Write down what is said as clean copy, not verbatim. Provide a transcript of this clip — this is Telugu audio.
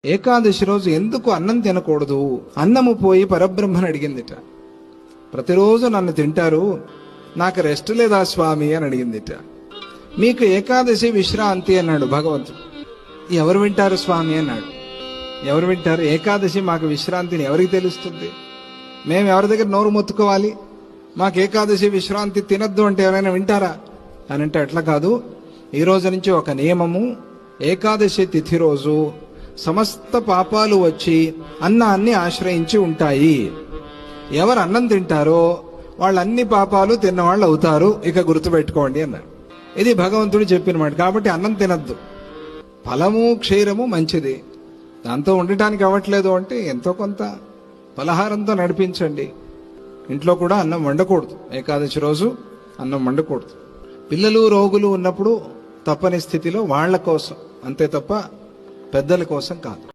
ఏకాదశి రోజు ఎందుకు అన్నం తినకూడదు? అన్నము పోయి పరబ్రహ్మని అడిగిందిట. ప్రతిరోజు నన్ను తింటారు, నాకు రెస్ట్ లేదా స్వామి అని అడిగిందిట. మీకు ఏకాదశి విశ్రాంతి అన్నాడు భగవంతుడు. ఎవరు వింటారు స్వామి అన్నాడు. ఎవరు వింటారు? ఏకాదశి మాకు విశ్రాంతిని ఎవరికి తెలుస్తుంది? మేము ఎవరి దగ్గర నోరు మొత్తుకోవాలి? మాకు ఏకాదశి విశ్రాంతి తినద్దు అంటే ఎవరైనా వింటారా అని అంటే అట్లా కాదు. ఈ రోజు నుంచి ఒక నియమము, ఏకాదశి తిథి రోజు సమస్త పాపాలు వచ్చి అన్నాన్ని ఆశ్రయించి ఉంటాయి. ఎవరు అన్నం తింటారో వాళ్ళు అన్ని పాపాలు తిన్నవాళ్ళు అవుతారు, ఇక గుర్తుపెట్టుకోండి అన్నారు. ఇది భగవంతుడు చెప్పిన మాట. కాబట్టి అన్నం తినద్దు. ఫలము క్షీరము మంచిది, దాంతో ఉండటానికి అవ్వట్లేదు అంటే ఎంతో కొంత పలహారంతో నడిపించండి. ఇంట్లో కూడా అన్నం వండకూడదు, ఏకాదశి రోజు అన్నం వండకూడదు. పిల్లలు రోగులు ఉన్నప్పుడు తప్పని స్థితిలో వాళ్ళ కోసం అంతే తప్ప పెద్దల కోసం కాదు.